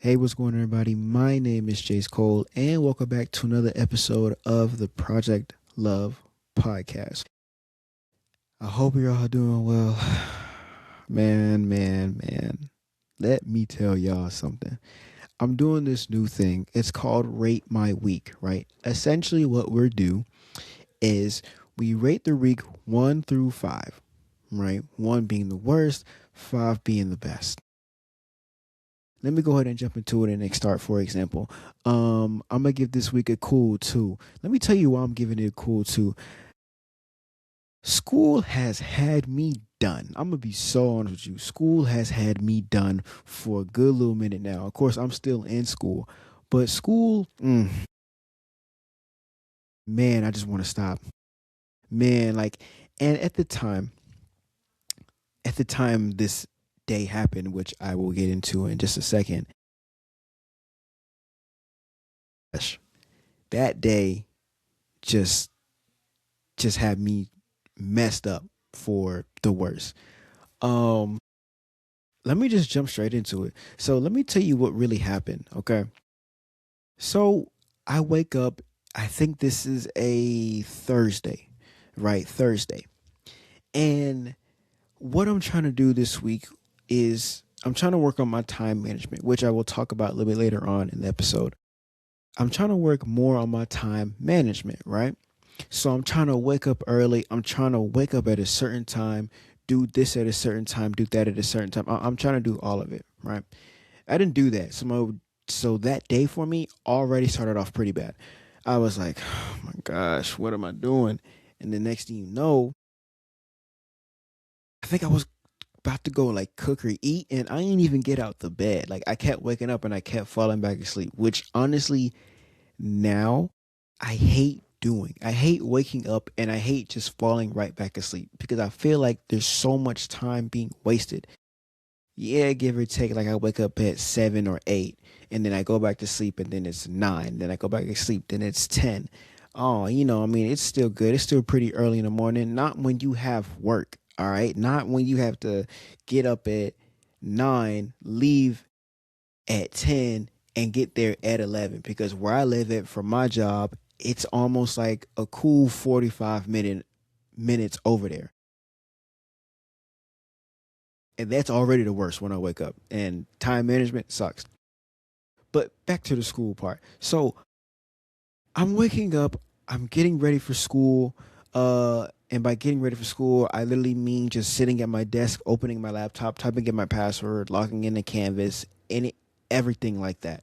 Hey, what's going on, everybody? My name is Jace Cole, and welcome back to another episode of the Project Love podcast. I hope you're all doing well. Man. Let me tell y'all something. I'm doing this new thing. It's called Rate My Week, right? Essentially, what we're do is we rate the week 1 through 5, right? 1 being the worst, 5 being the best. Let me go ahead and jump into it and start. For example, I'm gonna give this week a cool 2. Let me tell you why I'm giving it a cool 2. School has had me done. I'm gonna be so honest with you. School has had me done for a good little minute now. Of course, I'm still in school, but school, man, I just want to stop. Man, like, and at the time this day happened, which I will get into in just a second. Gosh, that day just just had me messed up for the worst. Um, Let me just jump straight into it. So let me tell you what really happened. Okay. So I wake up. I think this is a Thursday, right? Thursday. And what I'm trying to do this week is I'm trying to work on my time management, which I will talk about a little bit later on in the episode. I'm trying to work more on my time management, right? So I'm trying to wake up early. I'm trying to wake up at a certain time, do this at a certain time, do that at a certain time. I'm trying to do all of it, right? I didn't do that. So that day for me already started off pretty bad. I was like, oh my gosh, what am I doing? And the next thing you know, I think I was about to go like cook or eat, and I didn't even get out the bed. Like I kept waking up and I kept falling back asleep, which honestly now I hate doing. I hate waking up and I hate just falling right back asleep because I feel like there's so much time being wasted. Yeah, give or take, like I wake up at 7 or 8 and then I go back to sleep and then it's 9. Then I go back to sleep, then it's 10. Oh, I mean, it's still good. It's still pretty early in the morning. Not when you have work, all right? Not when you have to get up at 9, leave at 10 and get there at 11 because where I live at for my job, it's almost like a cool 45 minutes over there. And that's already the worst when I wake up. And time management sucks. But back to the school part. So I'm waking up, I'm getting ready for school. And by getting ready for school, I literally mean just sitting at my desk, opening my laptop, typing in my password, logging into Canvas, and everything like that.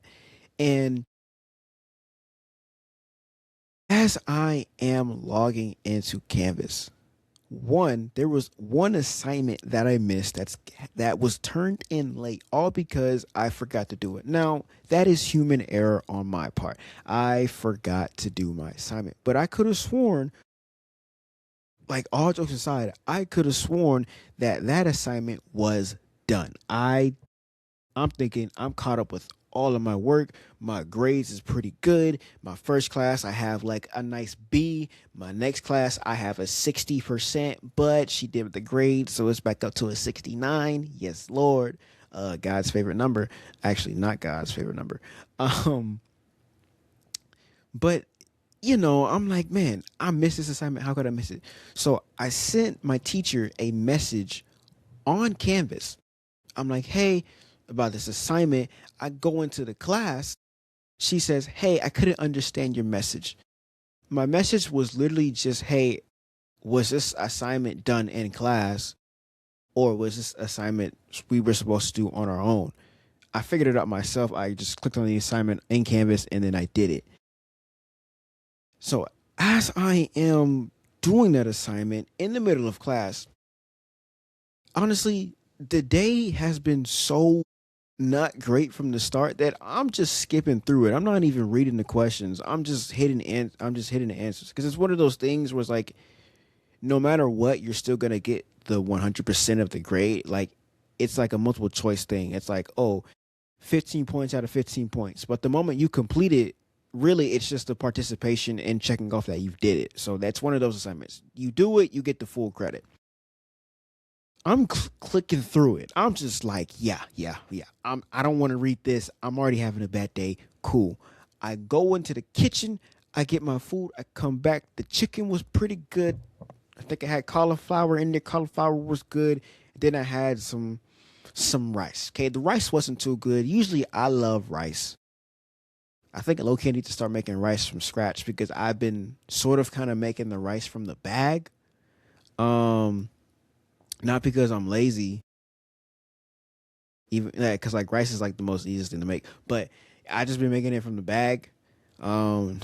And as I am logging into Canvas, there was one assignment that I missed that was turned in late, all because I forgot to do it. Now, that is human error on my part. I forgot to do my assignment, but I could have sworn, like all jokes aside, I could have sworn that assignment was done. I'm thinking I'm caught up with all of my work. My grades is pretty good. My first class, I have like a nice B. My next class, I have a 60%, but she did the grade, so it's back up to a 69. Yes, Lord. God's favorite number. Actually, not God's favorite number. Um, but I'm like, man, I missed this assignment. How could I miss it? So I sent my teacher a message on Canvas. I'm like, hey, about this assignment. I go into the class. She says, hey, I couldn't understand your message. My message was literally just, hey, was this assignment done in class or was this assignment we were supposed to do on our own? I figured it out myself. I just clicked on the assignment in Canvas and then I did it. So as I am doing that assignment in the middle of class, honestly, the day has been so not great from the start that I'm just skipping through it. I'm not even reading the questions. I'm just hitting the answers because it's one of those things where it's like no matter what, you're still gonna get the 100% of the grade. Like it's like a multiple choice thing. It's like, oh, 15 points out of 15 points. But the moment you complete it, really it's just the participation and checking off that you did it. So that's one of those assignments. You do it, you get the full credit. I'm clicking through it. I'm just like, yeah, yeah, yeah. I don't want to read this. I'm already having a bad day. Cool. I go into the kitchen. I get my food. I come back. The chicken was pretty good. I think I had cauliflower in there. Cauliflower was good. Then I had some rice. Okay, the rice wasn't too good. Usually I love rice. I think low key need to start making rice from scratch because I've been sort of kind of making the rice from the bag. Um, Not because I'm lazy, even because like rice is like the most easiest thing to make, but I just been making it from the bag. Um,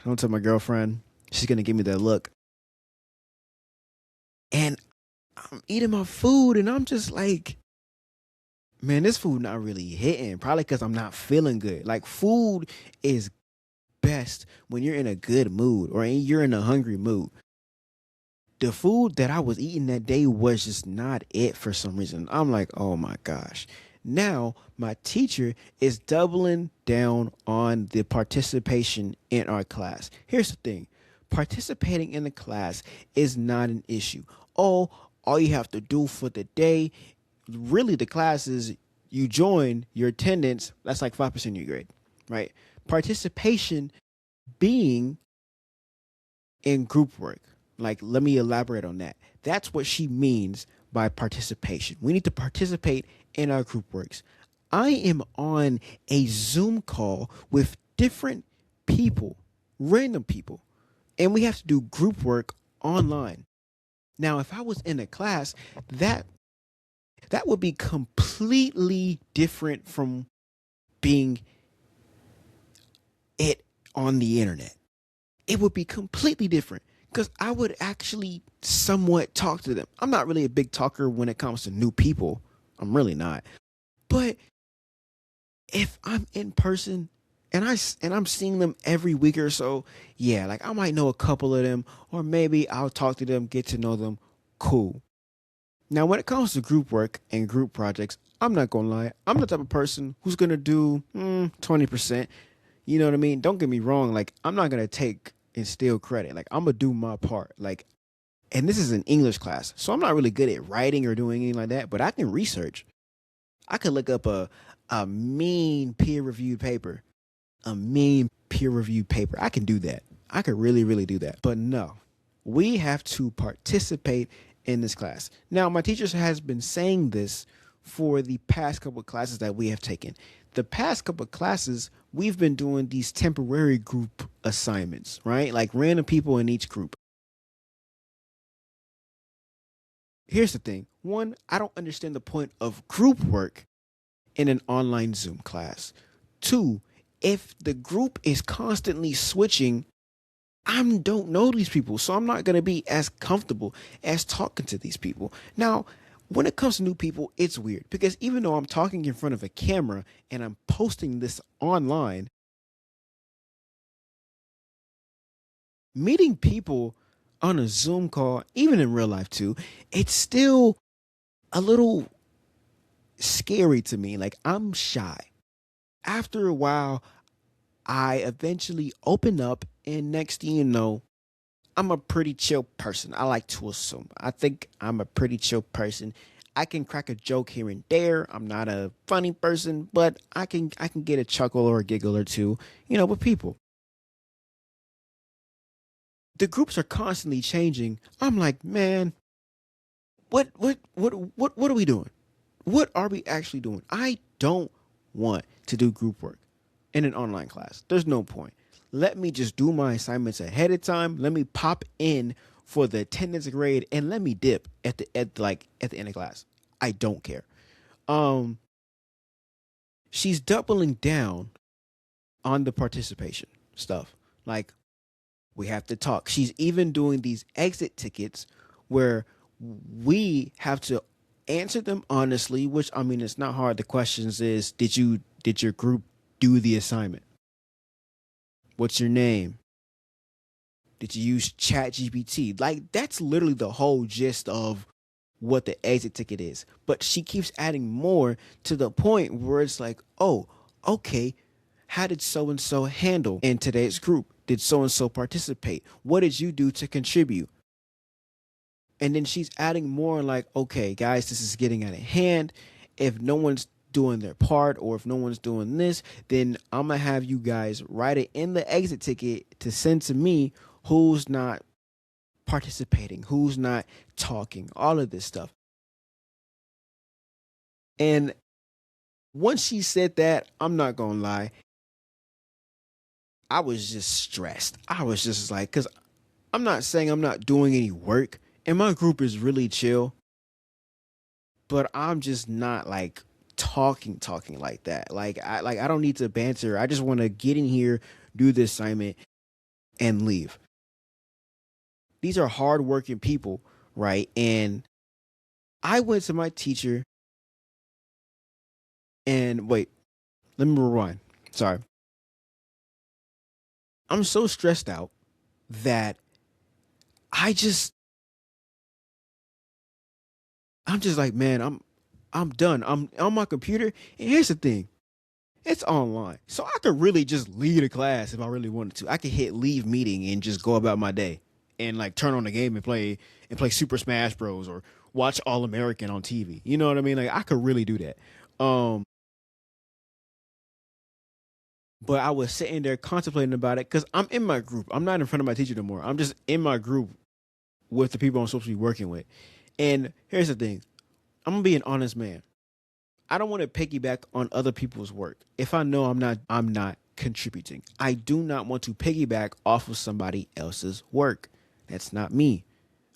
don't tell my girlfriend; she's gonna give me that look. And I'm eating my food, and I'm just like, man, this food not really hitting. Probably because I'm not feeling good. Like food is best when you're in a good mood or you're in a hungry mood. The food that I was eating that day was just not it for some reason. I'm like, oh my gosh. Now my teacher is doubling down on the participation in our class. Here's the thing, participating in the class is not an issue. Oh, all you have to do for the day, really, the class is you join your attendance, that's like 5% of your grade, right? Participation being in group work. Like, let me elaborate on that. That's what she means by participation. We need to participate in our group works. I am on a Zoom call with different people, random people, and we have to do group work online. Now, if I was in a class, that that would be completely different from being it on the internet. It would be completely different because I would actually somewhat talk to them. I'm not really a big talker when it comes to new people. I'm really not. But if I'm in person and I'm seeing them every week or so, yeah, like I might know a couple of them or maybe I'll talk to them, get to know them. Cool. Now, when it comes to group work and group projects, I'm not gonna lie. I'm the type of person who's gonna do 20%. You know what I mean? Don't get me wrong. Like, I'm not gonna take and steal credit. Like, I'm gonna do my part. Like, and this is an English class, so I'm not really good at writing or doing anything like that. But I can research. I could look up a mean peer reviewed paper, a mean peer reviewed paper. I can do that. I could really do that. But no, we have to participate in this class. Now, my teacher has been saying this for the past couple of classes that we have taken. The past couple of classes, we've been doing these temporary group assignments, right? Like random people in each group. Here's the thing. One, I don't understand the point of group work in an online Zoom class. Two, if the group is constantly switching, I don't know these people, so I'm not going to be as comfortable as talking to these people. Now, when it comes to new people, it's weird because even though I'm talking in front of a camera and I'm posting this online, meeting people on a Zoom call, even in real life too, it's still a little scary to me. Like, I'm shy. After a while, I eventually open up, and next thing you know, I'm a pretty chill person. I like to assume. I think I'm a pretty chill person. I can crack a joke here and there. I'm not a funny person, but I can get a chuckle or a giggle or two, with people. The groups are constantly changing. I'm like, man, what are we doing? What are we actually doing? I don't want to do group work in an online class. There's no point. Let me just do my assignments ahead of time. Let me pop in for the attendance grade and let me dip at the end of class. I don't care. Um she's doubling down on the participation stuff. Like, we have to talk. She's even doing these exit tickets where we have to answer them honestly, which I mean it's not hard. The questions is did your group do the assignment? What's your name? Did you use Chat GPT? Like, that's literally the whole gist of what the exit ticket is. But she keeps adding more to the point where it's like, oh, okay, how did so and so handle in today's group? Did so and so participate? What did you do to contribute? And then she's adding more like, okay, guys, this is getting out of hand. If no one's doing their part or if no one's doing this, then I'm going to have you guys write it in the exit ticket to send to me who's not participating, who's not talking, all of this stuff. And once she said that, I'm not going to lie, I was just stressed. I was just like, because I'm not saying I'm not doing any work, and my group is really chill, but I'm just not like talking like that. Like I don't need to banter. I just want to get in here, do the assignment, and leave. These are hardworking people, right? And I went to my teacher and wait, let me rewind. Sorry. I'm so stressed out that I just I'm just like, man, I'm done. I'm on my computer. And here's the thing. It's online. So I could really just leave the class if I really wanted to. I could hit leave meeting and just go about my day and like turn on the game and play Super Smash Bros or watch All American on TV. You know what I mean? Like I could really do that. Um but I was sitting there contemplating about it cuz I'm in my group. I'm not in front of my teacher no more. I'm just in my group with the people I'm supposed to be working with. And here's the thing. I'm going to be an honest man. I don't want to piggyback on other people's work. If I know I'm not contributing. I do not want to piggyback off of somebody else's work. That's not me.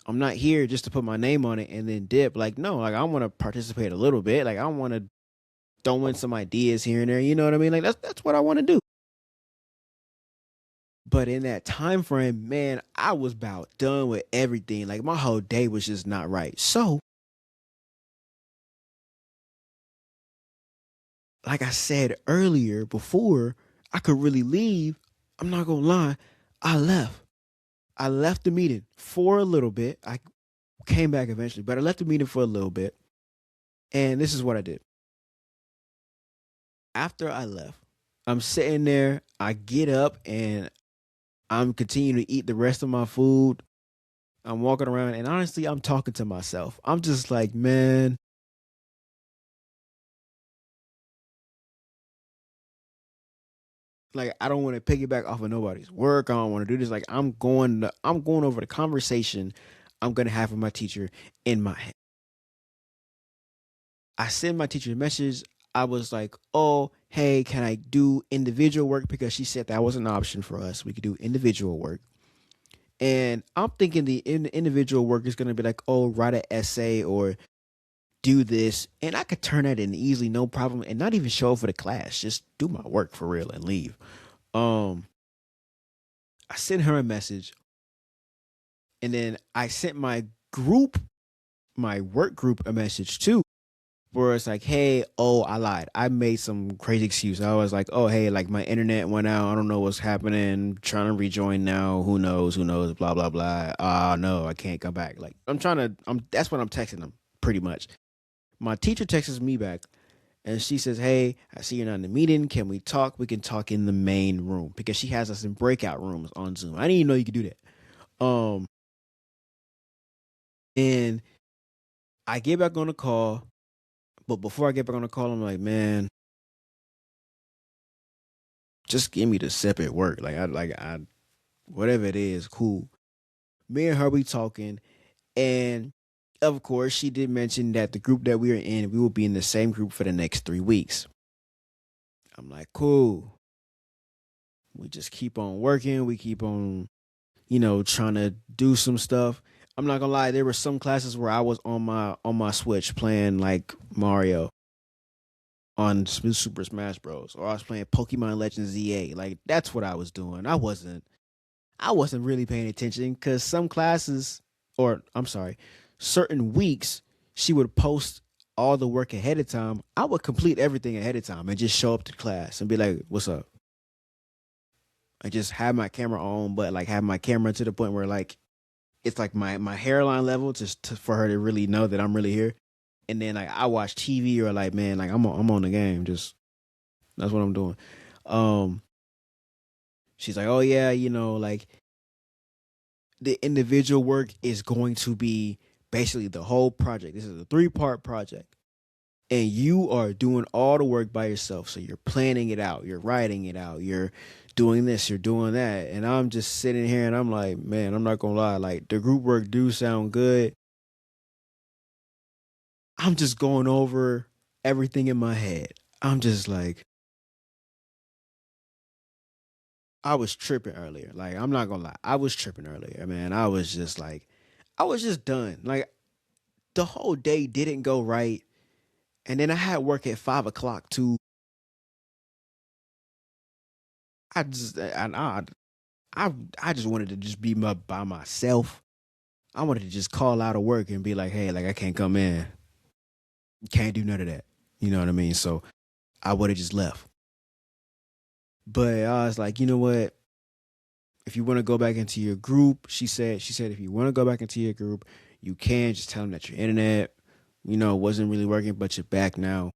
I'm not here just to put my name on it and then dip. Like no, like I want to participate a little bit. Like I want to throw in some ideas here and there. You know what I mean? Like that's what I want to do. But in that time frame, man, I was about done with everything. Like my whole day was just not right. So, like I said earlier, before I could really leave, I'm not gonna lie, I left. I left the meeting for a little bit. I came back eventually, but I left the meeting for a little bit. And this is what I did. After I left, I'm sitting there, I get up and I'm continuing to eat the rest of my food. I'm walking around and honestly, I'm talking to myself. I'm just like, man, like I don't want to piggyback off of nobody's work. I don't want to do this. Like I'm going over the conversation I'm gonna have with my teacher in my head. I send my teacher a message. I was like, oh, hey, can I do individual work? Because she said that was an option for us. We could do individual work. And I'm thinking individual work is going to be like, oh, write an essay or do this. And I could turn that in easily, no problem, and not even show up for the class. Just do my work for real and leave. Um, I sent her a message and then I sent my work group a message too where it's like, hey, oh, I lied. I made some crazy excuse. I was like, oh, hey, like my internet went out. I don't know what's happening. Trying to rejoin now. Who knows? Who knows? Blah blah blah. No, I can't come back. Like I'm trying to. That's what I'm texting them pretty much. My teacher texts me back and she says, hey, I see you're not in the meeting. Can we talk? We can talk in the main room because she has us in breakout rooms on Zoom. I didn't even know you could do that. And I get back on the call, but before I get back on the call, I'm like, man, just give me the separate work. I whatever it is, cool. Me and her we talking, and of course she did mention that the group that we are in, we will be in the same group for the next 3 weeks. I'm like, cool. We just keep on working. We keep on, trying to do some stuff. I'm not gonna lie, there were some classes where I was on my Switch playing like Mario on Super Smash Bros. Or I was playing Pokemon Legends ZA. Like that's what I was doing. I wasn't really paying attention because some classes, or I'm sorry, certain weeks, she would post all the work ahead of time. I would complete everything ahead of time and just show up to class and be like, "What's up?" I just have my camera on, but like have my camera to the point where like it's like my hairline level just for her to really know that I'm really here. And then like I watch TV or like man, like I'm on the game. Just that's what I'm doing. Um, she's like, "Oh yeah, like the individual work is going to be basically the whole project. This is a 3-part project. And you are doing all the work by yourself. So you're planning it out, you're writing it out, you're doing this, you're doing that. And I'm just sitting here and I'm like, man, I'm not gonna lie, like the group work do sound good. I'm just going over everything in my head. I'm just like, I was tripping earlier. Like, I'm not gonna lie. I was tripping earlier, man. I was just like, I was just done. Like, the whole day didn't go right. And then I had work at 5 o'clock too. I I just wanted to just be by myself. I wanted to just call out of work and be like, hey, like I can't come in. Can't do none of that. You know what I mean? So I would have just left. But I was like, you know what? If you want to go back into your group, she said if you want to go back into your group, you can just tell them that your internet, wasn't really working, but you're back now.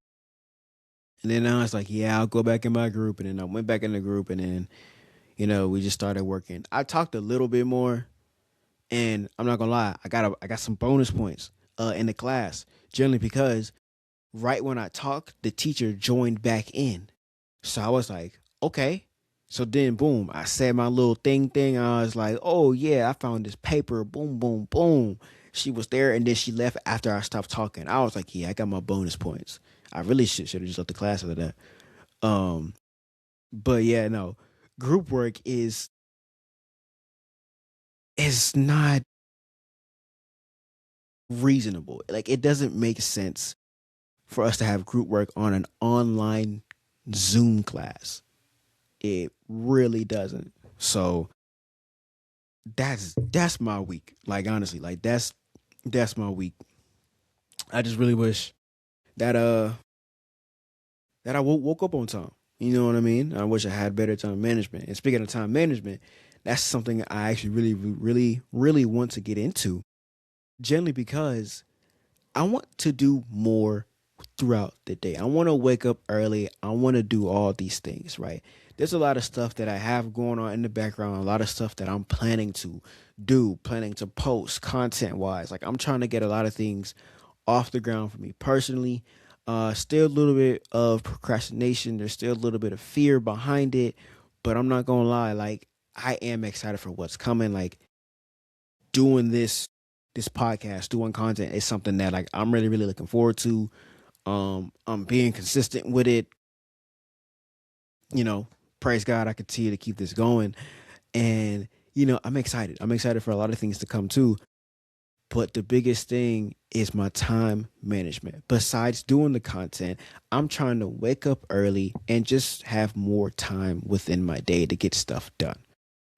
And then I was like, yeah, I'll go back in my group. And then I went back in the group and then, we just started working. I talked a little bit more. And I'm not gonna lie, I got some bonus points in the class, generally because right when I talked, the teacher joined back in. So I was like, okay. So then boom, I said my little thing. I was like, oh yeah, I found this paper. Boom, boom, boom. She was there and then she left after I stopped talking. I was like, yeah, I got my bonus points. I really should have just left the class after that. Um, but yeah, no. Group work is not reasonable. Like it doesn't make sense for us to have group work on an online Zoom class. It really doesn't. So that's my week. Like honestly, like that's my week. I just really wish that that I woke up on time. You know what I mean? I wish I had better time management. And speaking of time management, that's something I actually really want to get into. Generally because I want to do more throughout the day. I want to wake up early. I want to do all these things, right? There's a lot of stuff that I have going on in the background, a lot of stuff that I'm planning to do, planning to post content wise. Like I'm trying to get a lot of things off the ground for me personally. Still a little bit of procrastination. There's still a little bit of fear behind it, but I'm not gonna lie. Like I am excited for what's coming. Like doing this podcast, doing content is something that like I'm really looking forward to. I'm being consistent with it. You know, praise God, I continue to keep this going, and I'm excited. I'm excited for a lot of things to come too. But the biggest thing is my time management. Besides doing the content, I'm trying to wake up early and just have more time within my day to get stuff done.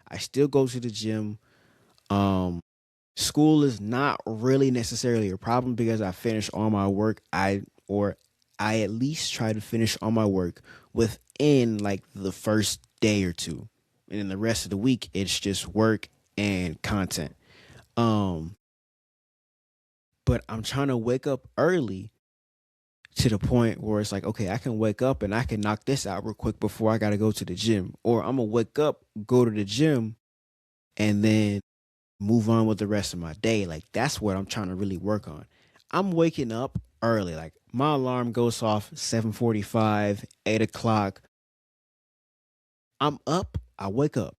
I still go to the gym. Um, School is not really necessarily a problem because I finish all my work. I at least try to finish all my work within like the first day or two. And then the rest of the week it's just work and content. Um but I'm trying to wake up early to the point where it's like, okay, I can wake up and I can knock this out real quick before I got to go to the gym. Or I'm going to wake up, go to the gym, and then move on with the rest of my day. Like that's what I'm trying to really work on. I'm waking up early. Like my alarm goes off 7:45, 8 o'clock. I'm up. I wake up.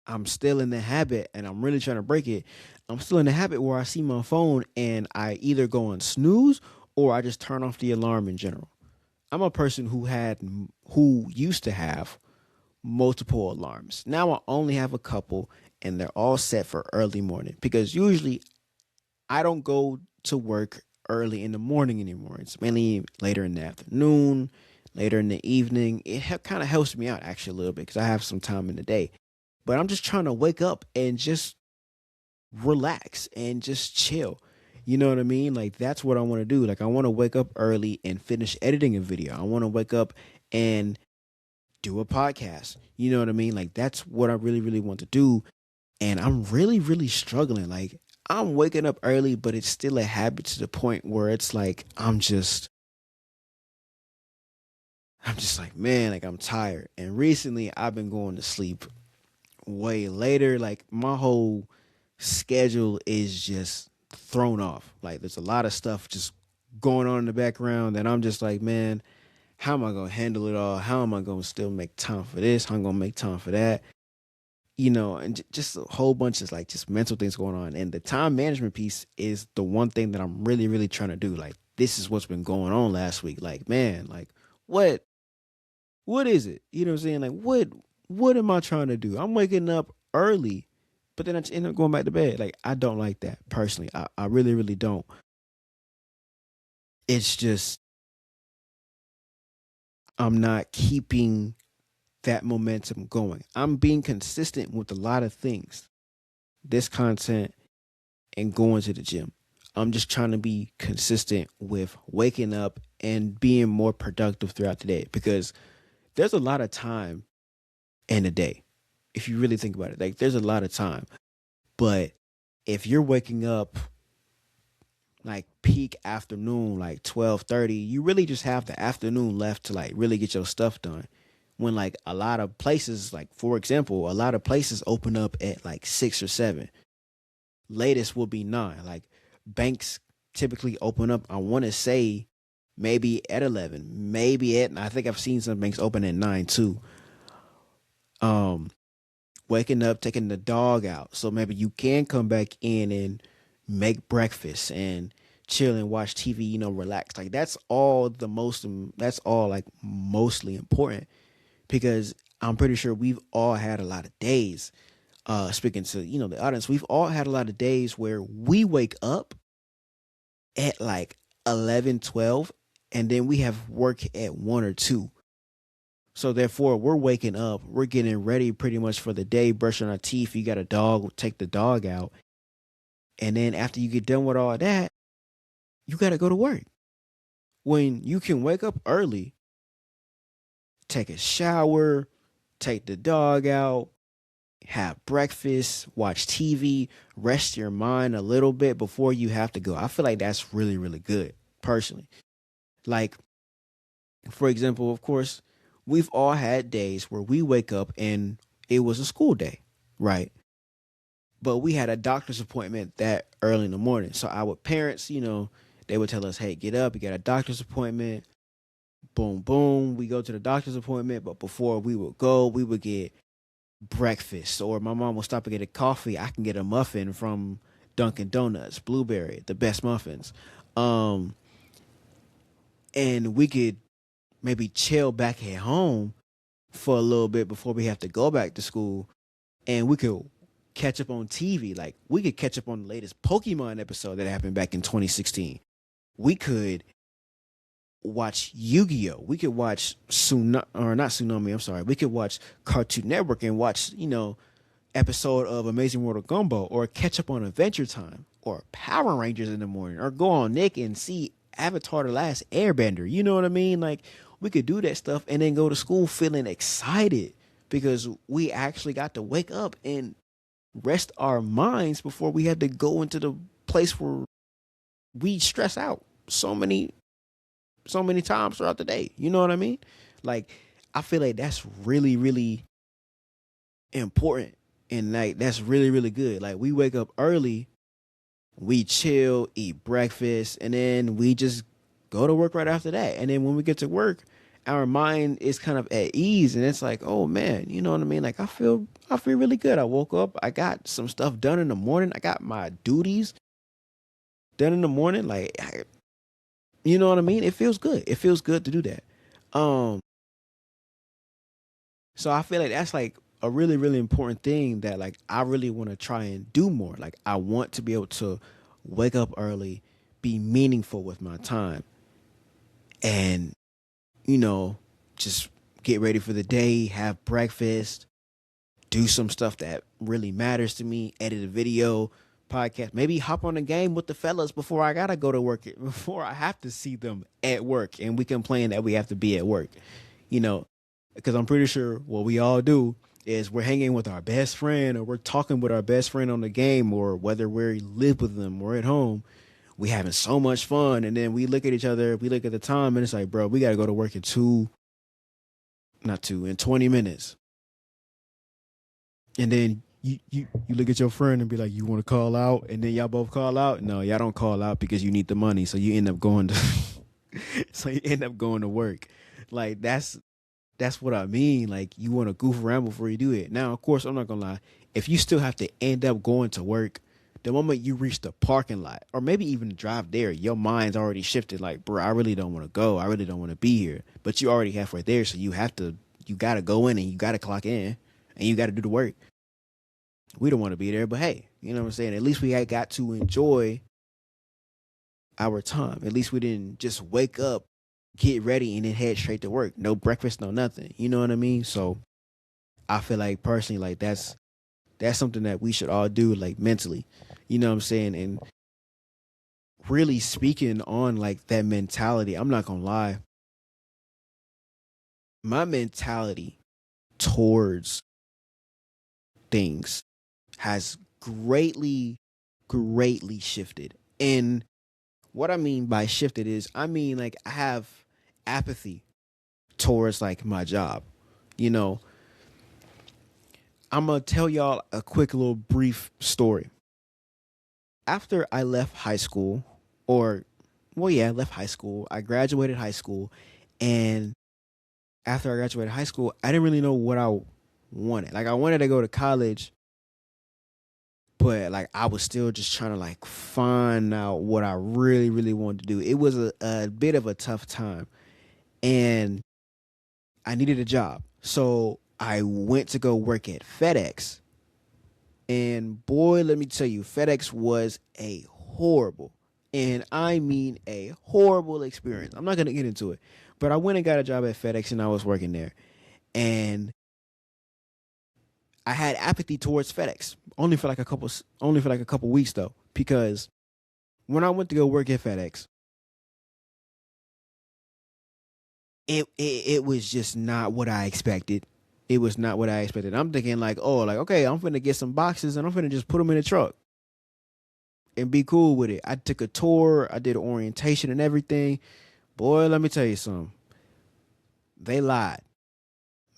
I'm still in the habit, and I'm really trying to break it. I'm still in the habit where I see my phone and I either go on snooze or I just turn off the alarm in general. I'm a person who used to have multiple alarms. Now I only have a couple and they're all set for early morning because usually I don't go to work early in the morning anymore. It's mainly later in the afternoon, later in the evening. It kind of helps me out actually a little bit because I have some time in the day. But I'm just trying to wake up and just relax and just chill. You know what I mean? Like that's what I want to do. Like I want to wake up early and finish editing a video. I want to wake up and do a podcast. You know what I mean? Like that's what I really want to do. And I'm really struggling. Like I'm waking up early, but it's still a habit to the point where it's like I'm just like, man, like I'm tired. And recently I've been going to sleep way later. Like my whole schedule is just thrown off. Like there's a lot of stuff just going on in the background that I'm just like, man, how am I gonna handle it all? How am I gonna still make time for this? How am I gonna make time for that? And just a whole bunch of like just mental things going on. And the time management piece is the one thing that I'm really, really trying to do. Like this is what's been going on last week. Like, man, like what what is it? You know what I'm saying? Like what am I trying to do? I'm waking up early, but then I just end up going back to bed. Like I don't like that personally. I really, really don't. It's just I'm not keeping that momentum going. I'm being consistent with a lot of things. This content and going to the gym. I'm just trying to be consistent with waking up and being more productive throughout the day because there's a lot of time in a day. If you really think about it, like there's a lot of time. But if you're waking up like peak afternoon, like 12:30, you really just have the afternoon left to like really get your stuff done. When like a lot of places, like for example, a lot of places open up at like 6 or 7. Latest will be 9. Like banks typically open up, I want to say maybe at 11, maybe at, I think I've seen some banks open at 9 too. Um, Waking up, taking the dog out. So maybe you can come back in and make breakfast and chill and watch TV, relax. Like that's all like mostly important because I'm pretty sure we've all had a lot of days. Speaking to, the audience, we've all had a lot of days where we wake up at like 11, 12, and then we have work at 1 or 2. So therefore, we're waking up, we're getting ready pretty much for the day, brushing our teeth. You got a dog, take the dog out. And then after you get done with all that, you got to go to work. When you can wake up early, take a shower, take the dog out, have breakfast, watch TV, rest your mind a little bit before you have to go. I feel like that's really, really good, personally. Like, for example, of course, we've all had days where we wake up and it was a school day, right? But we had a doctor's appointment that early in the morning. So our parents, they would tell us, hey, get up, you got a doctor's appointment. Boom, boom. We go to the doctor's appointment. But before we would go, we would get breakfast. Or my mom will stop and get a coffee. I can get a muffin from Dunkin' Donuts, Blueberry, the best muffins. Um, and we could maybe chill back at home for a little bit before we have to go back to school. And we could catch up on TV. Like we could catch up on the latest Pokemon episode that happened back in 2016. We could watch Yu-Gi-Oh. We could watch or not Tsunami. I'm sorry. We could watch Cartoon Network and watch episode of Amazing World of Gumball, or catch up on Adventure Time, or Power Rangers in the morning, or go on Nick and see Avatar: The Last Airbender. You know what I mean? Like we could do that stuff and then go to school feeling excited because we actually got to wake up and rest our minds before we had to go into the place where we stress out so many times throughout the day. You know what I mean? Like I feel like that's really, really important. And like that's really, really good. Like we wake up early, we chill, eat breakfast, and then we just go to work right after that. And then when we get to work, our mind is kind of at ease and it's like, oh man, you know what I mean? Like I feel really good. I woke up, I got some stuff done in the morning. I got my duties done in the morning. Like you know what I mean? It feels good. It feels good to do that. Um So I feel like that's like a really, really important thing that like I really want to try and do more. Like I want to be able to wake up early, be meaningful with my time, and you know, just get ready for the day, have breakfast, do some stuff that really matters to me, edit a video, podcast, maybe hop on a game with the fellas before I gotta go to work, before I have to see them at work and we complain that we have to be at work, you know, because I'm pretty sure what we all do is we're hanging with our best friend or we're talking with our best friend on the game or whether we live with them or at home. We having so much fun, and then we look at each other, we look at the time, and it's like, bro, we gotta go to work in not two, in 20 minutes. And then you look at your friend and be like, you want to call out, and then y'all both call out. No, y'all don't call out because you need the money, so you end up going to so you end up going to work. Like that's what I mean. Like you want to goof around before you do it. Now, of course, I'm not gonna lie. If you still have to end up going to work, the moment you reach the parking lot, or maybe even drive there, your mind's already shifted. Like, bro, I really don't want to go. I really don't want to be here. But you already halfway there, so you gotta go in and you gotta clock in and you gotta do the work. We don't want to be there, but hey, you know what I'm saying? At least we had got to enjoy our time. At least we didn't just wake up, get ready, and then head straight to work. No breakfast, no nothing. You know what I mean? So I feel like personally, like that's something that we should all do, like mentally. You know what I'm saying? And really speaking on like that mentality, I'm not gonna lie. My mentality towards things has greatly shifted. And what I mean by shifted is I mean like I have apathy towards like my job. You know, I'm gonna tell y'all a quick little brief story. After I left high school, or well, yeah, I left high school. I graduated high school, and after I graduated high school, I didn't really know what I wanted. Like I wanted to go to college, but like I was still just trying to like find out what I really wanted to do. It was a bit of a tough time, and I needed a job. So I went to go work at FedEx. And boy, let me tell you, FedEx was a horrible, and I mean a horrible experience. I'm not going to get into it, but I went and got a job at FedEx and I was working there. And I had apathy towards FedEx only for like a couple weeks though, because when I went to go work at FedEx, it was just not what I expected. It was not what I expected. I'm thinking like, oh, like okay, I'm finna get some boxes and I'm finna just put them in the truck and be cool with it. I took a tour, I did orientation and everything. Boy, let me tell you something. They lied.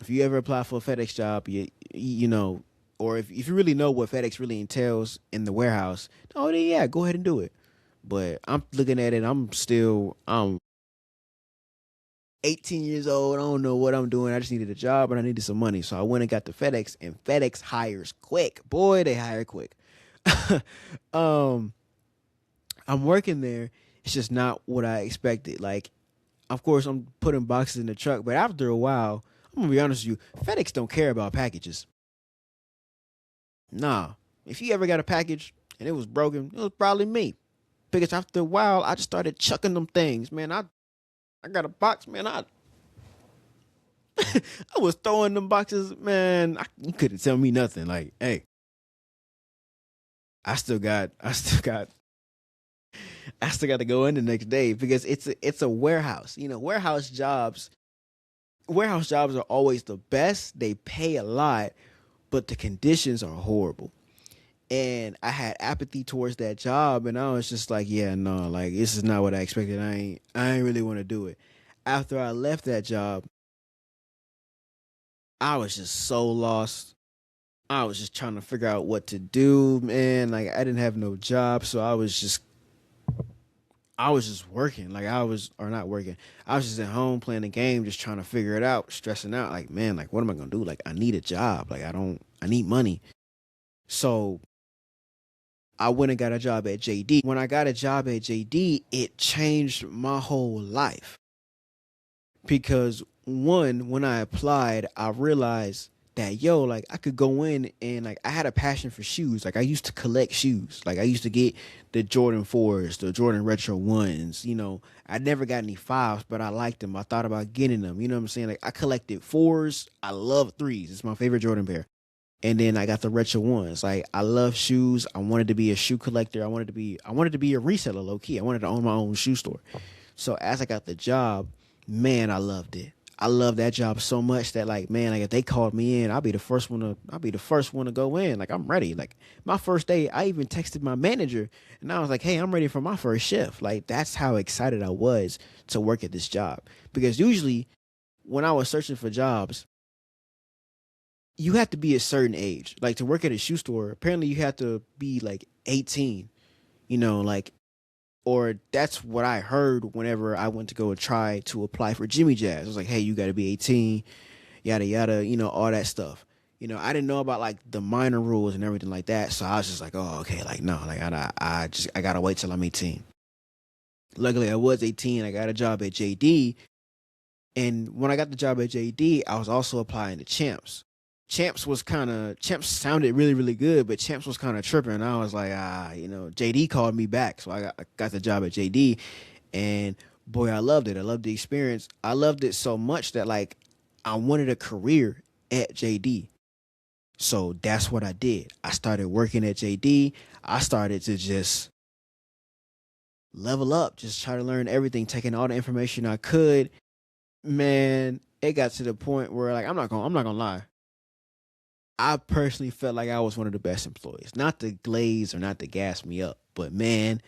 If you ever apply for a FedEx job, you know, or if you really know what FedEx really entails in the warehouse, oh then yeah, go ahead and do it. But I'm looking at it, I'm 18 years old. I don't know what I'm doing. I just needed a job and I needed some money. So I went and got the FedEx, and FedEx hires quick. Boy, they hire quick. um, I'm working there. It's just not what I expected. Like, of course, I'm putting boxes in the truck, but after a while, I'm gonna be honest with you, FedEx don't care about packages. Nah. If you ever got a package and it was broken, it was probably me. Because after a while, I just started chucking them things. Man, I got a box, man. I was throwing them boxes, man. You couldn't tell me nothing. Like, hey, I still got to go in the next day because it's a warehouse. You know, warehouse jobs are always the best. They pay a lot, but the conditions are horrible. And I had apathy towards that job, and I was just like, yeah, no, like this is not what I expected. I ain't really want to do it. After I left that job, I was just so lost. I was just trying to figure out what to do, man. Like I didn't have no job, so I was just working. Like I was or not working. I was just at home playing the game, just trying to figure it out, stressing out. Like, man, like what am I gonna do? Like I need a job. Like I need money. So I went and got a job at JD. When I got a job at JD, it changed my whole life. Because one, when I applied, I realized that yo, like I could go in and like I had a passion for shoes. Like I used to collect shoes. Like I used to get the Jordan 4s, the Jordan Retro 1s, you know. I never got any 5s, but I liked them. I thought about getting them. You know what I'm saying? Like I collected 4s. I love 3s. It's my favorite Jordan pair. And then I got the retro ones. Like I love shoes. I wanted to be a shoe collector. I wanted to be a reseller low key. I wanted to own my own shoe store. So as I got the job, man, I loved it. I love that job so much that like, man, like if they called me in, I'll be the first one to go in. Like I'm ready. Like my first day, I even texted my manager and I was like, hey, I'm ready for my first shift. Like that's how excited I was to work at this job. Because usually when I was searching for jobs, you have to be a certain age. Like to work at a shoe store, apparently you have to be like 18, like, or that's what I heard whenever I went to go try to apply for Jimmy Jazz. It was like, hey, you got to be 18, yada, yada, all that stuff. I didn't know about like the minor rules and everything like that. So I was just like, oh, okay, like, no, like, I got to wait till I'm 18. Luckily, I was 18. I got a job at JD. And when I got the job at JD, I was also applying to Champs. Champs sounded really, really good, but Champs was kind of tripping. And I was like, JD called me back. So I got the job at JD. And boy, I loved it. I loved the experience. I loved it so much that like I wanted a career at JD. So that's what I did. I started working at JD. I started to just level up, just try to learn everything, taking all the information I could. Man, it got to the point where like I'm not gonna lie. I personally felt like I was one of the best employees. Not to glaze or not to gas me up, but man,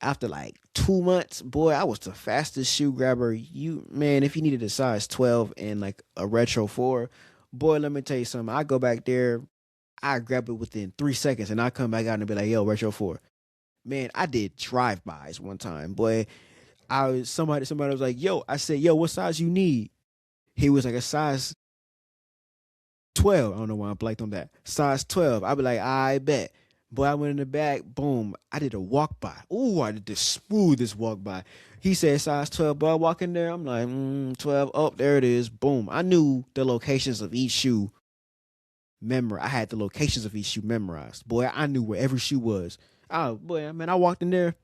after like 2 months, boy, I was the fastest shoe grabber. If you needed a size 12 and like a retro 4, boy, let me tell you something. I go back there, I grab it within 3 seconds, and I come back out and be like, yo, retro 4. Man, I did drive-bys one time, boy. Somebody was like, yo, I said, yo, what size you need? He was like a size 12. I don't know why I blanked on that. Size 12. I'd be like, I bet. Boy, I went in the back, boom. I did a walk by. Ooh, I did the smoothest walk by. He said size 12, boy. I walk in there. I'm like, 12. Oh, there it is. Boom. I knew the locations of each shoe. I had the locations of each shoe memorized. Boy, I knew where every shoe was. Oh, boy, man, I walked in there.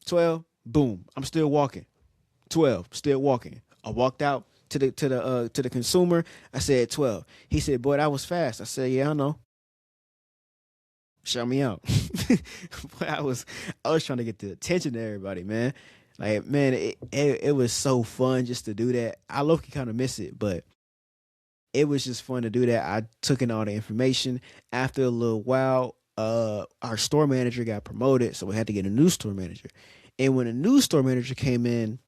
12, boom. I'm still walking. 12, still walking. I walked out to the consumer. I said 12. He said, "Boy, that was fast." I said, "Yeah, I know. Show me out." But I was trying to get the attention of everybody, man. Like, man, it was so fun just to do that. I low key kind of miss it, but it was just fun to do that. I took in all the information. After a little while, our store manager got promoted, so we had to get a new store manager. And when a new store manager came in,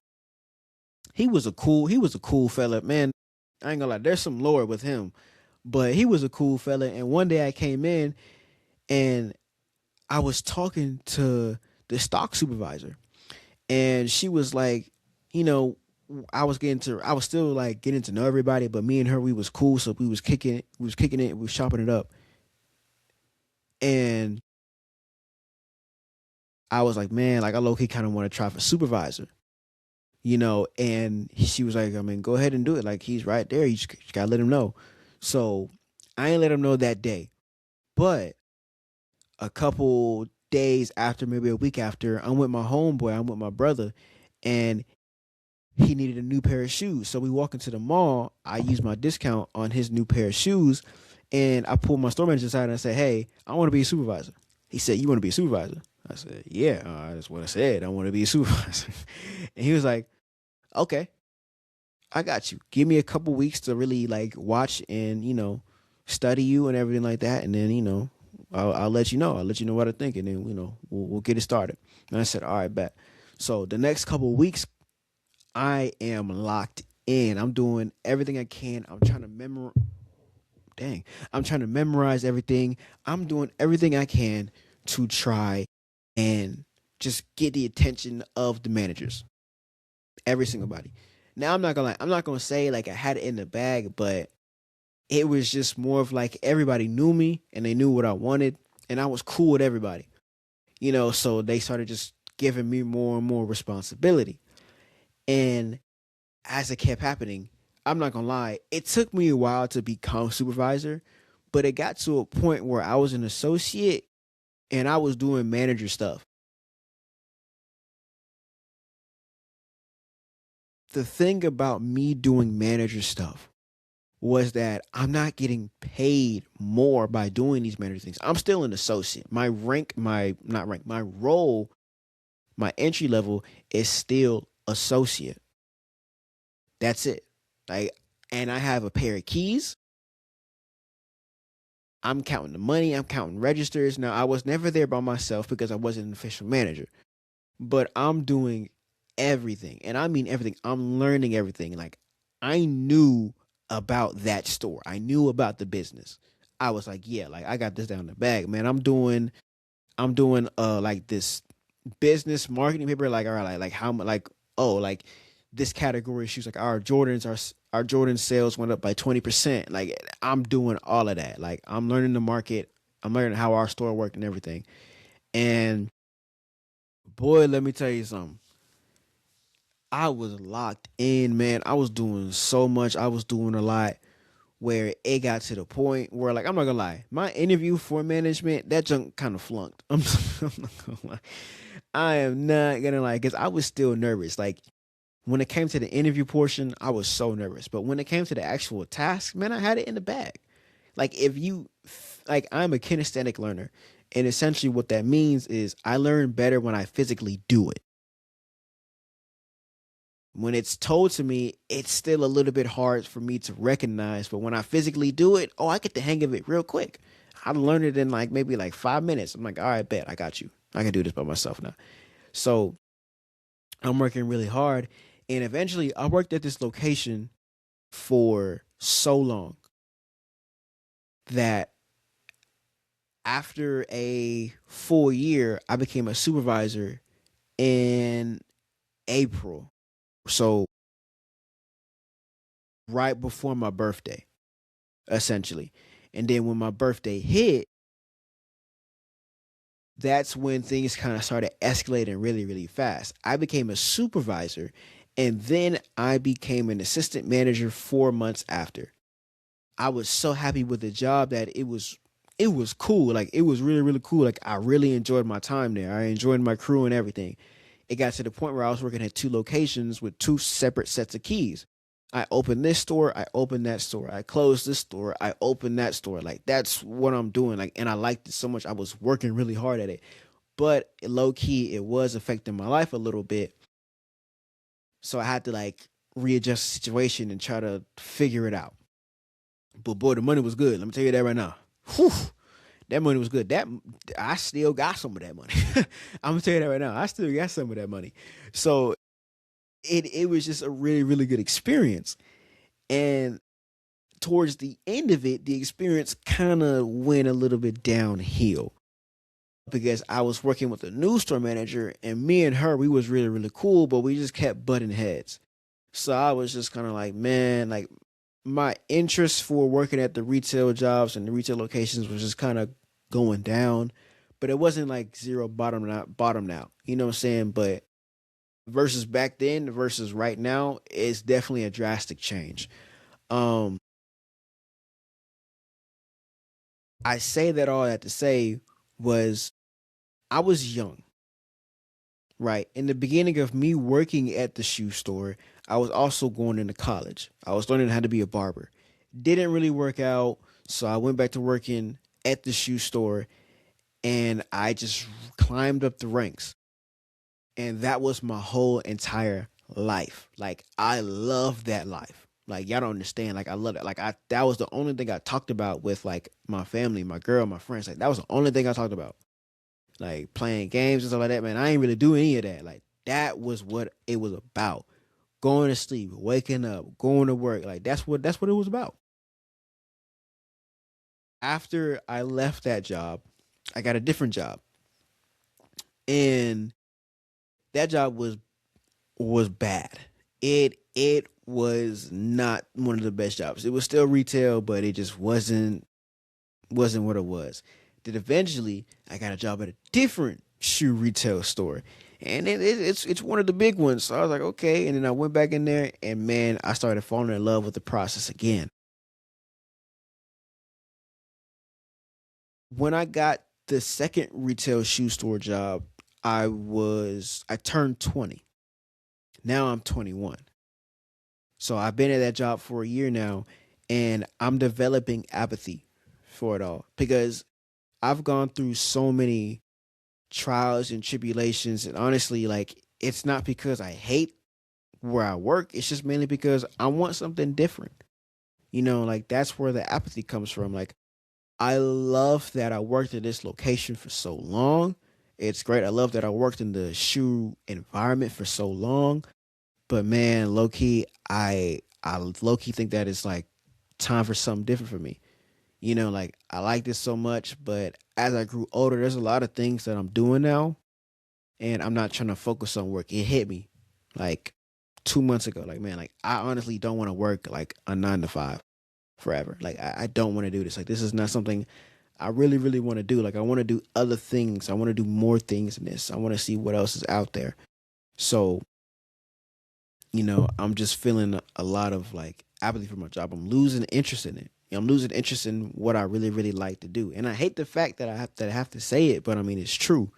he was a cool fella, man. I ain't gonna lie, there's some lore with him, but he was a cool fella. And one day I came in and I was talking to the stock supervisor, and she was like, you know, I was still like getting to know everybody, but me and her, we was cool, so we was chopping it up, and I was like, man, like I low key kind of want to try for supervisor, and she was like, I mean, go ahead and do it. Like he's right there. You just gotta let him know. So I ain't let him know that day, but a couple days after, maybe a week after, I'm with my homeboy, I'm with my brother, and he needed a new pair of shoes. So we walk into the mall. I use my discount on his new pair of shoes, and I pulled my store manager aside and I said, "Hey, I want to be a supervisor." He said, "You want to be a supervisor?" I said, "Yeah, that's what I said. I want to be a supervisor." And he was like, "Okay, I got you. Give me a couple weeks to really like watch and study you and everything like that, and then I'll let you know. I'll let you know what I think, and then we'll get it started." And I said, "All right, bet." So the next couple weeks, I am locked in. I'm doing everything I can. Dang, I'm trying to memorize everything. I'm doing everything I can to try and just get the attention of the managers, every single body. Now I'm not gonna lie, I'm not gonna say like I had it in the bag, but it was just more of like everybody knew me and they knew what I wanted, and I was cool with everybody. So they started just giving me more and more responsibility. And as it kept happening, I'm not gonna lie, it took me a while to become supervisor, but it got to a point where I was an associate and I was doing manager stuff. The thing about me doing manager stuff was that I'm not getting paid more by doing these manager things. I'm still an associate. My rank, my not rank, my role, my entry level is still associate. That's it. Like, and I have a pair of keys. I'm counting the money. I'm counting registers. Now, I was never there by myself because I wasn't an official manager, but I'm doing everything. And I mean everything. I'm learning everything. Like, I knew about that store. I knew about the business. I was like, yeah, like I got this down the bag, man. I'm doing like this business marketing paper. Like, all right, like how much? Like, oh, like this category of shoes. Like our Jordan sales went up by 20%. Like I'm doing all of that. Like I'm learning the market. I'm learning how our store worked and everything. And boy, let me tell you something. I was locked in, man. I was doing so much. I was doing a lot where it got to the point where, like, I'm not gonna lie, my interview for management, that junk kind of flunked. I'm not gonna lie. I am not gonna lie, because I was still nervous. Like, when it came to the interview portion, I was so nervous. But when it came to the actual task, man, I had it in the bag. Like, like, I'm a kinesthetic learner. And essentially, what that means is I learn better when I physically do it. When it's told to me, it's still a little bit hard for me to recognize. But when I physically do it, oh, I get the hang of it real quick. I learned it in like maybe like 5 minutes. I'm like, all right, bet I got you. I can do this by myself now. So I'm working really hard. And eventually I worked at this location for so long that after a full year, I became a supervisor in April. So right before my birthday, essentially. And then when my birthday hit, that's when things kind of started escalating really, really fast. I became a supervisor and then I became an assistant manager 4 months after. I was so happy with the job that it was cool. Like it was really, really cool. Like I really enjoyed my time there. I enjoyed my crew and everything. It got to the point where I was working at two locations with two separate sets of keys. I opened this store, I opened that store. I closed this store, I opened that store. Like that's what I'm doing. Like, and I liked it so much. I was working really hard at it. But low key, it was affecting my life a little bit. So I had to like readjust the situation and try to figure it out. But boy, the money was good. Let me tell you that right now. Whew, that money was good. That I still got some of that money. I'm gonna tell you that right now. I still got some of that money. So it was just a really, really good experience. And towards the end of it, the experience kind of went a little bit downhill because I was working with a new store manager, and me and her, we was really, really cool, but we just kept butting heads. So I was just kind of like, man, like my interest for working at the retail jobs and the retail locations was just kind of going down, but it wasn't like zero bottom out. You know what I'm saying? But versus back then versus right now, it's definitely a drastic change. Um, I say that all that to say was I was young, right? In the beginning of me working at the shoe store, I was also going into college. I was learning how to be a barber. Didn't really work out, so I went back to working at the shoe store and I just climbed up the ranks. And that was my whole entire life. Like I love that life. Like y'all don't understand. Like I love it. Like I that was the only thing I talked about with like my family, my girl, my friends. Like that was the only thing I talked about. Like playing games and stuff like that, man. I ain't really do any of that. Like that was what it was about. Going to sleep, waking up, going to work. Like that's what it was about. After I left that job, I got a different job. And that job was bad. It was not one of the best jobs. It was still retail, but it just wasn't what it was. Then eventually I got a job at a different shoe retail store. And it's one of the big ones. So I was like, okay. And then I went back in there and man, I started falling in love with the process again. When I got the second retail shoe store job, I turned 20. Now I'm 21. So I've been at that job for a year now and I'm developing apathy for it all because I've gone through so many trials and tribulations. And honestly, like, it's not because I hate where I work, it's just mainly because I want something different. Like, that's where the apathy comes from. Like, I love that I worked in this location for so long. It's great. I love that I worked in the shoe environment for so long. But man, low key, I low key think that is like time for something different for me. Like I like this so much, but as I grew older, there's a lot of things that I'm doing now, and I'm not trying to focus on work. It hit me like 2 months ago. Like, man, like I honestly don't want to work like a 9 to 5 forever. Like, I don't want to do this. Like, this is not something I really, really want to do. Like, I want to do other things. I want to do more things than this. I want to see what else is out there. So, I'm just feeling a lot of like apathy for my job. I'm losing interest in it. I'm losing interest in what I really, really like to do. And I hate the fact that I have to say it, but I mean it's true.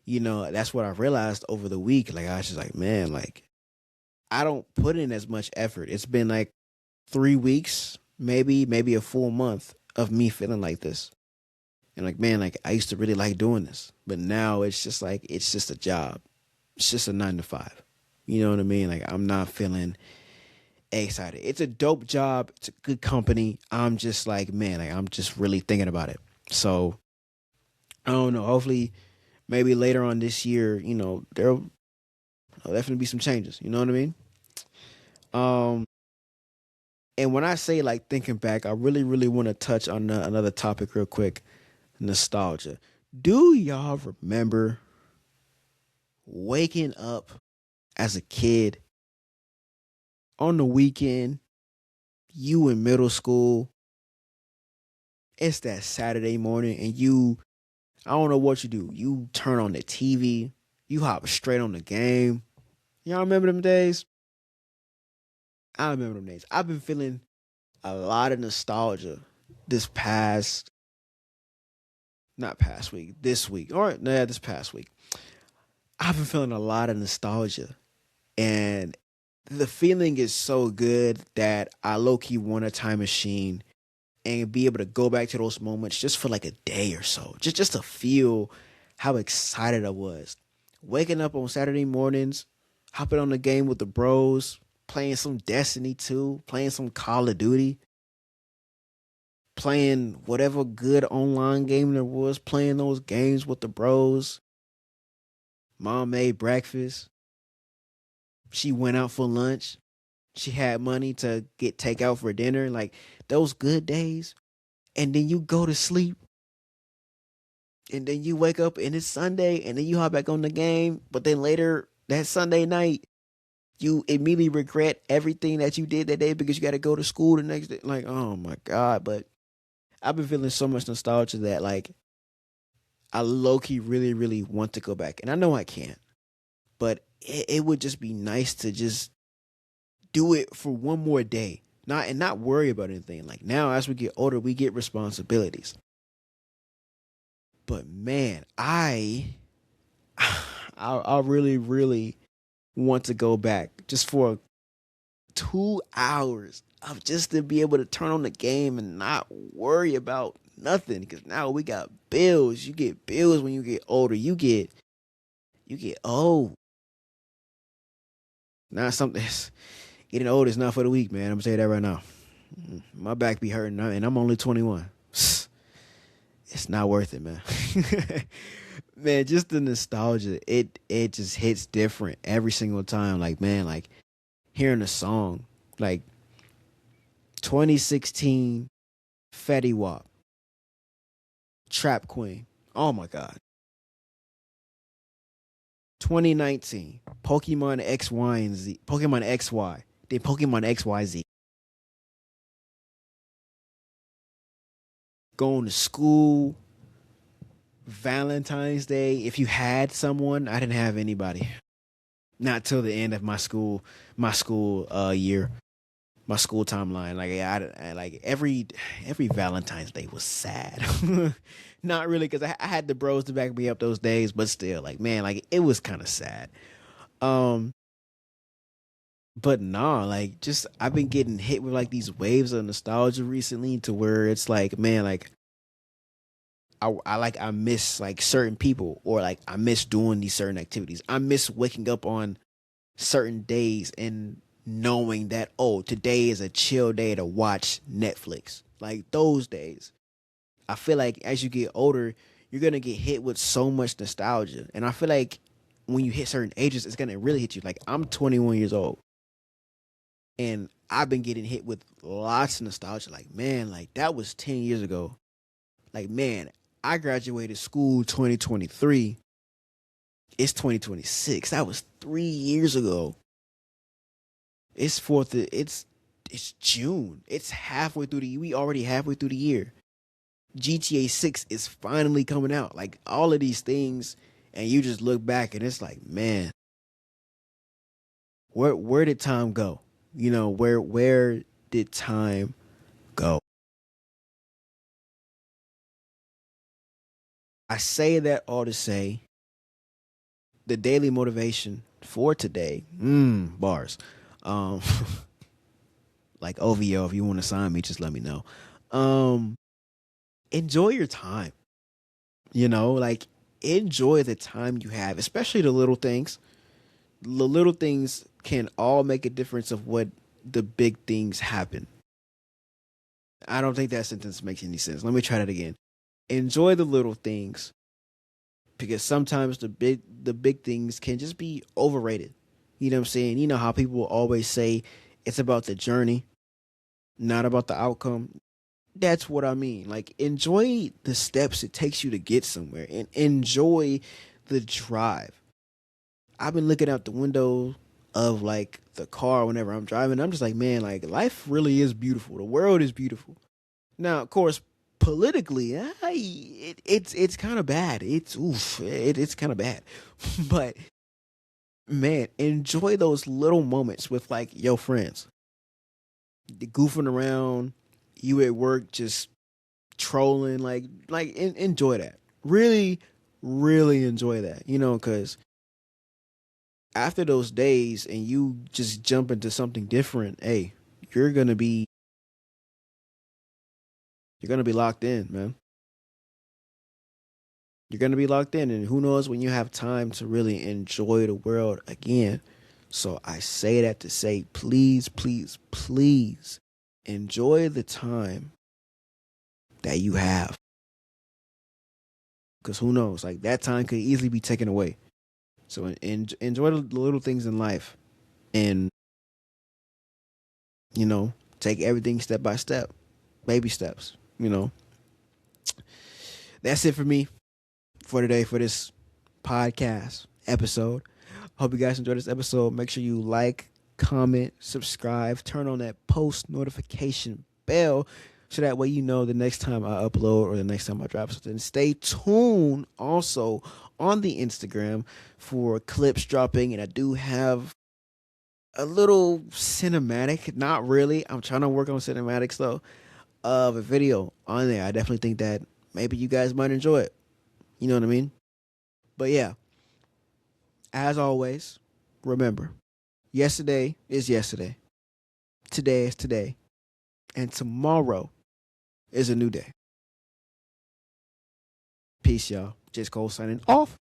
That's what I realized over the week. Like I was just like, man, like I don't put in as much effort. It's been like 3 weeks, maybe a full month of me feeling like this. And like, man, like I used to really like doing this, but now it's just like it's just a job. It's just a 9 to 5. You know what I mean? Like I'm not feeling excited. It's a dope job. It's a good company. I'm just like, man, like I'm just really thinking about it. So I don't know. Hopefully, maybe later on this year, there'll definitely be some changes. You know what I mean? Um, and when I say like thinking back, I really, really want to touch on another topic real quick: nostalgia. Do y'all remember waking up as a kid on the weekend? You in middle school. It's that Saturday morning, and I don't know what you do. You turn on the TV. You hop straight on the game. Y'all remember them days? I remember them days. I've been feeling a lot of nostalgia this past, not past week, this week, or nah, this past week. I've been feeling a lot of nostalgia, and the feeling is so good that I low key want a time machine and be able to go back to those moments just for like a day or so, just to feel how excited I was. Waking up on Saturday mornings, hopping on the game with the bros, playing some Destiny 2, playing some Call of Duty, playing whatever good online game there was, playing those games with the bros. Mom made breakfast. She went out for lunch. She had money to get takeout for dinner. Like those good days. And then you go to sleep. And then you wake up and it's Sunday. And then you hop back on the game. But then later that Sunday night, you immediately regret everything that you did that day because you got to go to school the next day. Like, oh my God. But I've been feeling so much nostalgia that like I low key really, really want to go back. And I know I can't. But it would just be nice to just do it for one more day. Not worry about anything. Like now as we get older, we get responsibilities. But man, I really, really want to go back just for 2 hours of just to be able to turn on the game and not worry about nothing. Because now we got bills. You get bills when you get older. You get old. Not something. Getting old is not for the weak, man. I'm gonna tell you that right now. My back be hurting, and I'm only 21. It's not worth it, man. Man, just the nostalgia. It just hits different every single time. Like, man, like hearing a song, like 2016 Fetty Wap, Trap Queen. Oh my God. 2019 Pokemon X, Y, and Z. Pokemon XY. Then Pokemon XYZ. Going to school, Valentine's Day. If you had someone, I didn't have anybody. Not till the end of my school year, my school timeline. Like I like every Valentine's Day was sad. Not really, because I had the bros to back me up those days, but still, like man, like it was kind of sad. Um, but nah, like just I've been getting hit with like these waves of nostalgia recently, to where it's like man, like I miss like certain people, or like I miss doing these certain activities. I miss waking up on certain days and knowing that today is a chill day to watch Netflix. Like those days. I feel like as you get older, you're gonna get hit with so much nostalgia. And I feel like when you hit certain ages, it's gonna really hit you. Like I'm 21 years old. And I've been getting hit with lots of nostalgia. Like, man, like that was 10 years ago. Like, man, I graduated school 2023. It's 2026. That was 3 years ago. It's fourth. It's June. It's halfway through the. We already halfway through the year. GTA 6 is finally coming out. Like all of these things, and you just look back and it's like, man, where did time go? Where did time go? I say that all to say the daily motivation for today, bars. Um, like OVO, if you want to sign me, just let me know. Um, enjoy your time. Like enjoy the time you have, especially the little things. The little things can all make a difference of what the big things happen. I don't think that sentence makes any sense. Let me try that again. Enjoy the little things because sometimes the big things can just be overrated. You know what I'm saying? You know how people always say it's about the journey, not about the outcome. That's what I mean. Like enjoy the steps it takes you to get somewhere and enjoy the drive. I've been looking out the window of like the car whenever I'm driving. I'm just like, man, like life really is beautiful. The world is beautiful. Now, of course, politically, it's kind of bad. It's kind of bad. But man, enjoy those little moments with like your friends, the goofing around. You at work just trolling, enjoy that. Really, really enjoy that. Because after those days and you just jump into something different, hey, you're gonna be you're gonna be locked in, man. You're gonna be locked in, and who knows when you have time to really enjoy the world again. So I say that to say, please, please, please enjoy the time that you have, because who knows, like that time could easily be taken away. So enjoy the little things in life, and take everything step by step, baby steps. That's it for me for today for this podcast episode. Hope you guys enjoyed this episode. Make sure you like, comment, subscribe, turn on that post notification bell so that way you know the next time I upload or the next time I drop something. Stay tuned also on the Instagram for clips dropping, and I do have a little cinematic, not really. I'm trying to work on cinematics though, of a video on there. I definitely think that maybe you guys might enjoy it. You know what I mean? But yeah, as always, remember, yesterday is yesterday, today is today, and tomorrow is a new day. Peace, y'all. Just Cole signing off.